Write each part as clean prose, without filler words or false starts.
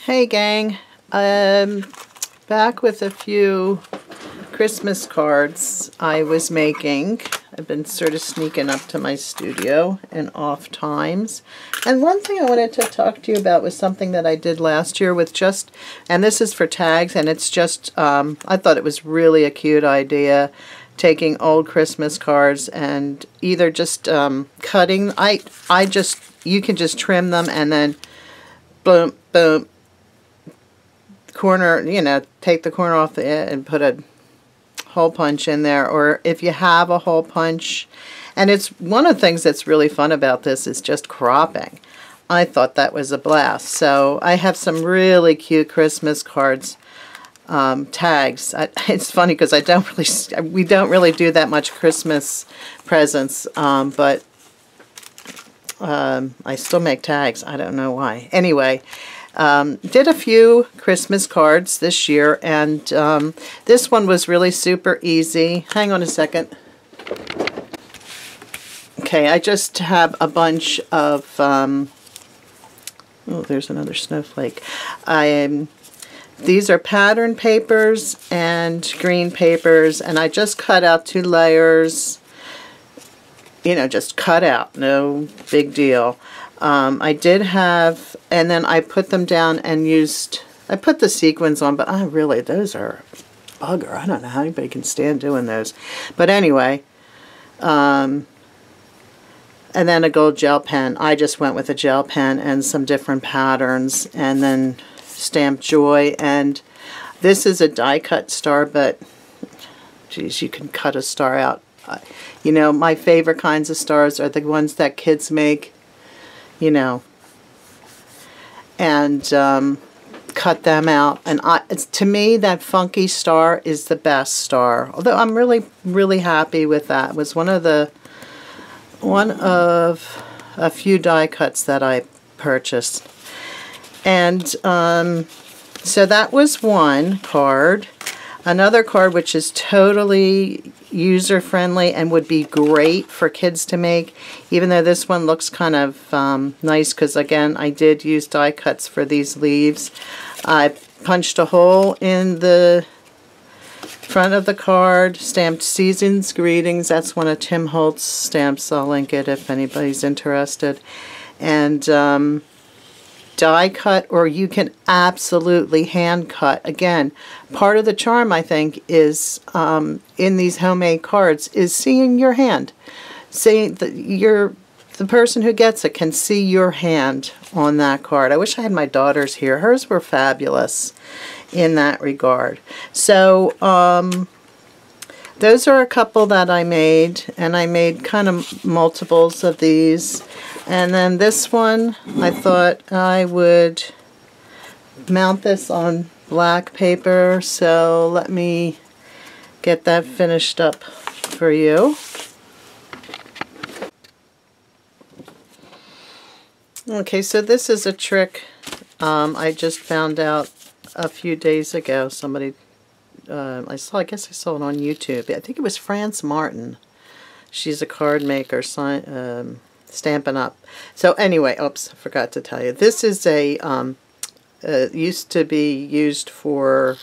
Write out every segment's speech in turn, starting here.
Hey gang, back with a few Christmas cards I was making. I've been sort of sneaking up to my studio in off times. And one thing I wanted to talk to you about was something that I did last year with and this is for tags, and it's just, I thought it was really a cute idea, taking old Christmas cards and either just cutting, you can just trim them and then boom, boom, corner, take the corner off the end and put a hole punch in there, or if you have a hole punch. And it's one of the things that's really fun about this is just cropping. I thought that was a blast. So I have some really cute Christmas cards, tags. It's funny because we don't really do that much Christmas presents, but I still make tags. I don't know why. Anyway, did a few Christmas cards this year, and this one was really super easy. Hang on a second. Okay, I just have a bunch of, oh, there's another snowflake. These are pattern papers and green papers, and I just cut out 2 layers, just cut out, no big deal. I did have, and then I put them down and I put the sequins on, but those are bugger. I don't know how anybody can stand doing those. But anyway, and then a gold gel pen. I just went with a gel pen and some different patterns, and then stamped joy. And this is a die cut star, but geez, you can cut a star out. My favorite kinds of stars are the ones that kids make. And cut them out. And to me, that funky star is the best star. Although I'm really, really happy with that. It was one of a few die cuts that I purchased. And so that was one card. Another card which is totally user-friendly and would be great for kids to make, even though this one looks kind of nice because, again, I did use die cuts for these leaves. I punched a hole in the front of the card, stamped Season's Greetings. That's one of Tim Holtz's stamps. I'll link it if anybody's interested. And die cut, or you can absolutely hand cut. Again, part of the charm, I think, is in these homemade cards is seeing your hand. Seeing the person who gets it can see your hand on that card. I wish I had my daughters here. Hers were fabulous in that regard. So those are a couple that I made, and I made kind of multiples of these. And then this one, I thought I would mount this on black paper, so let me get that finished up for you. Okay, so this is a trick I just found out a few days ago. Somebody, I guess I saw it on YouTube. I think it was France Martin. She's a card maker, Stampin' Up. So anyway, oops, I forgot to tell you. This is a, used to be used for,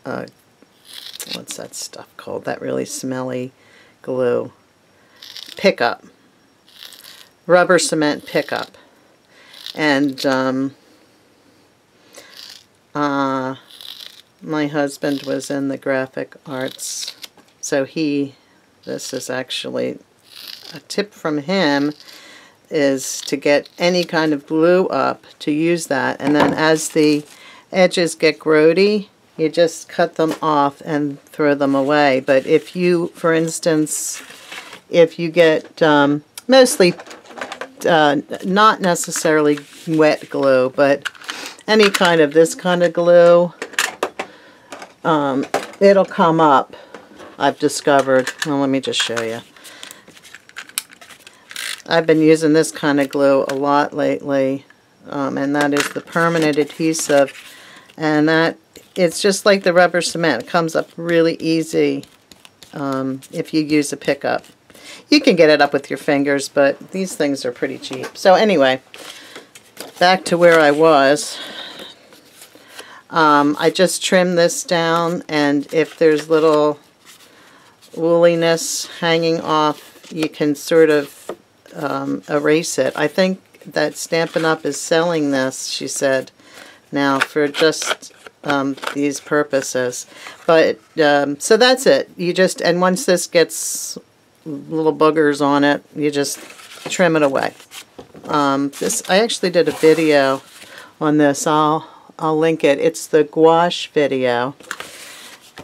what's that stuff called? That really smelly glue. Pickup. Rubber cement pickup. And my husband was in the graphic arts, so this is actually a tip from him, is to get any kind of glue up to use that, and then as the edges get grody, you just cut them off and throw them away. But if you, for instance, if you get mostly not necessarily wet glue, but any kind of this kind of glue, it'll come up, I've discovered. Well, let me just show you. I've been using this kind of glue a lot lately, and that is the permanent adhesive, and it's just like the rubber cement. It comes up really easy if you use a pickup. You can get it up with your fingers, but these things are pretty cheap. So anyway, back to where I was. I just trim this down, and if there's little wooliness hanging off, you can sort of erase it. I think that Stampin' Up! Is selling this, she said, now for just these purposes. But so that's it. You just, and once this gets little boogers on it, you just trim it away. This, I actually did a video on this. I'll link it. It's the gouache video.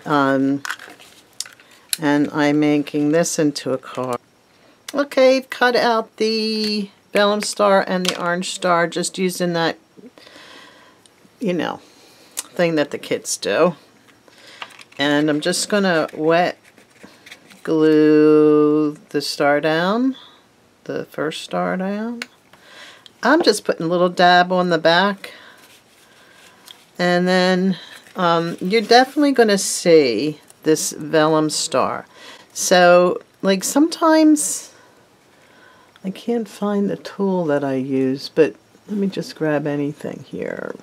And I'm making this into a card. Okay, cut out the vellum star and the orange star, just using that, you know, thing that the kids do. And I'm just going to wet glue the star down, the first star down. I'm just putting a little dab on the back. And then you're definitely going to see this vellum star. So, like, sometimes I can't find the tool that I use, but let me just grab anything here.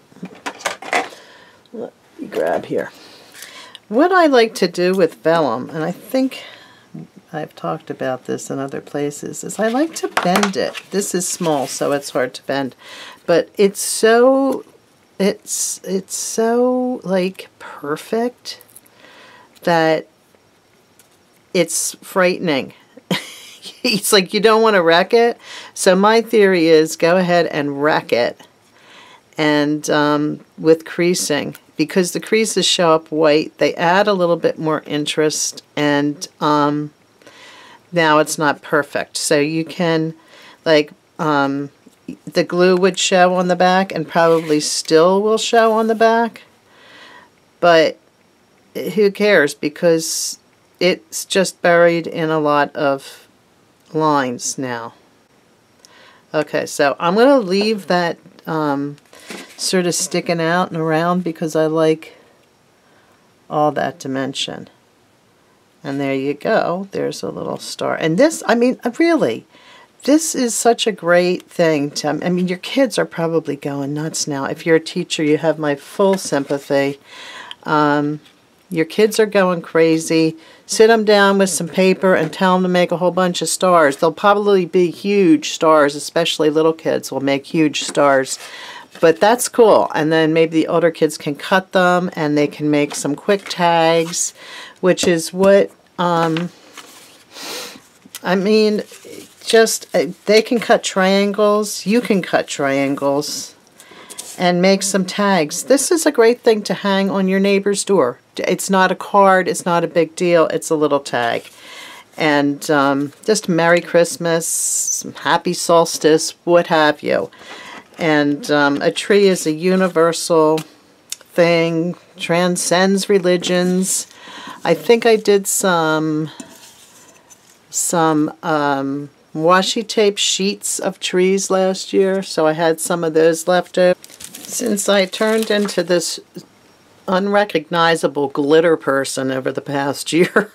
Let me grab here. What I like to do with vellum, and I think I've talked about this in other places, is I like to bend it. This is small, so it's hard to bend, but it's so like perfect that it's frightening. It's like you don't want to wreck it. So my theory is go ahead and wreck it, and with creasing, because the creases show up white, they add a little bit more interest, and now it's not perfect. So you can, like, the glue would show on the back and probably still will show on the back, but who cares, because it's just buried in a lot of lines now. Okay, so I'm going to leave that sort of sticking out and around because I like all that dimension. And there you go. There's a little star. And this, I mean, really, this is such a great thing to, I mean, your kids are probably going nuts now. If you're a teacher, you have my full sympathy. Your kids are going crazy. Sit them down with some paper and tell them to make a whole bunch of stars. They'll probably be huge stars, especially little kids will make huge stars. But that's cool. And then maybe the older kids can cut them and they can make some quick tags, which is what, I mean, just, they can cut triangles. You can cut triangles and make some tags. This is a great thing to hang on your neighbor's door. It's not a card, it's not a big deal, it's a little tag. And just Merry Christmas, Happy Solstice, what have you. And a tree is a universal thing, transcends religions. I think I did some washi tape sheets of trees last year, so I had some of those left over. Since I turned into this unrecognizable glitter person over the past year,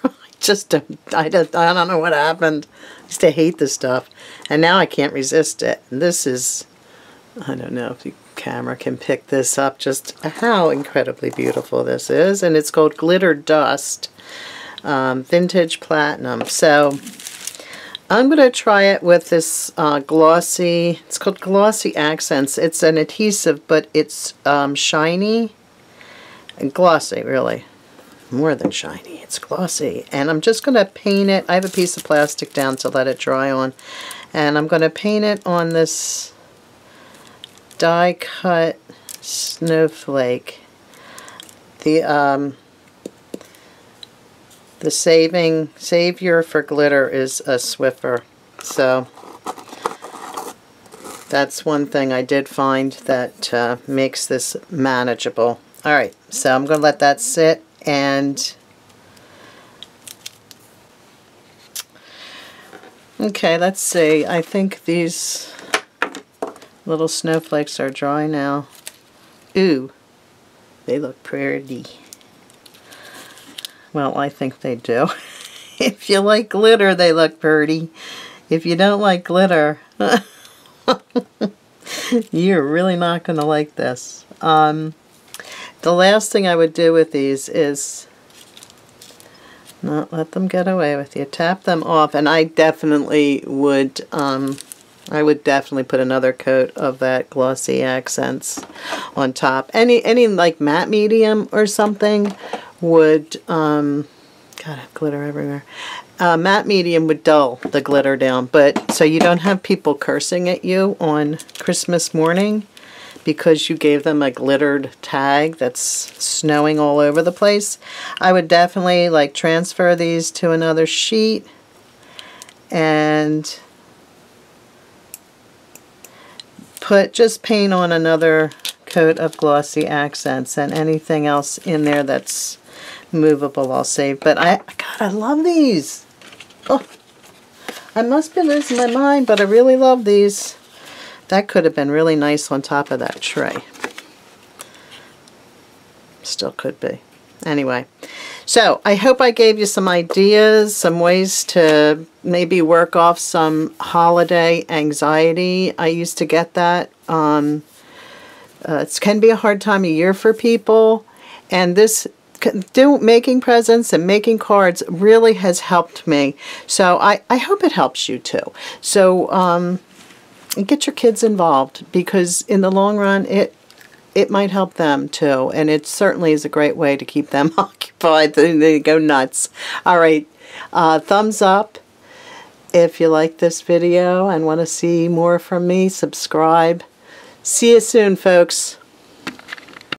I don't know what happened. I used to hate this stuff, and now I can't resist it. And this is, I don't know if the camera can pick this up, just how incredibly beautiful this is. And it's called Glitter Dust, Vintage Platinum. So I'm going to try it with this glossy, it's called Glossy Accents. It's an adhesive, but it's shiny and glossy, really. More than shiny, it's glossy. And I'm just going to paint it. I have a piece of plastic down to let it dry on. And I'm going to paint it on this die cut snowflake. The savior for glitter is a Swiffer. So that's one thing I did find that makes this manageable. Alright, so I'm going to let that sit, and okay, let's see. I think these little snowflakes are dry now. Ooh, they look pretty. Well, I think they do. If you like glitter, they look pretty. If you don't like glitter, you're really not going to like this. the last thing I would do with these is not let them get away with you. Tap them off, and I definitely would, I would definitely put another coat of that Glossy Accents on top. Any like matte medium or something would, God, I have glitter everywhere. Matte medium would dull the glitter down, but so you don't have people cursing at you on Christmas morning because you gave them a glittered tag that's snowing all over the place. I would definitely like transfer these to another sheet and just paint on another coat of Glossy Accents, and anything else in there that's movable I'll save. But God, I love these. Oh, I must be losing my mind, but I really love these. That could have been really nice on top of that tray. Still could be. Anyway, so I hope I gave you some ideas, some ways to maybe work off some holiday anxiety. I used to get that. It can be a hard time of year for people, and this making presents and making cards really has helped me. So I hope it helps you too. So get your kids involved, because in the long run it might help them too, and it certainly is a great way to keep them occupied. They go nuts. All right, thumbs up if you like this video and want to see more from me. Subscribe. See you soon, folks.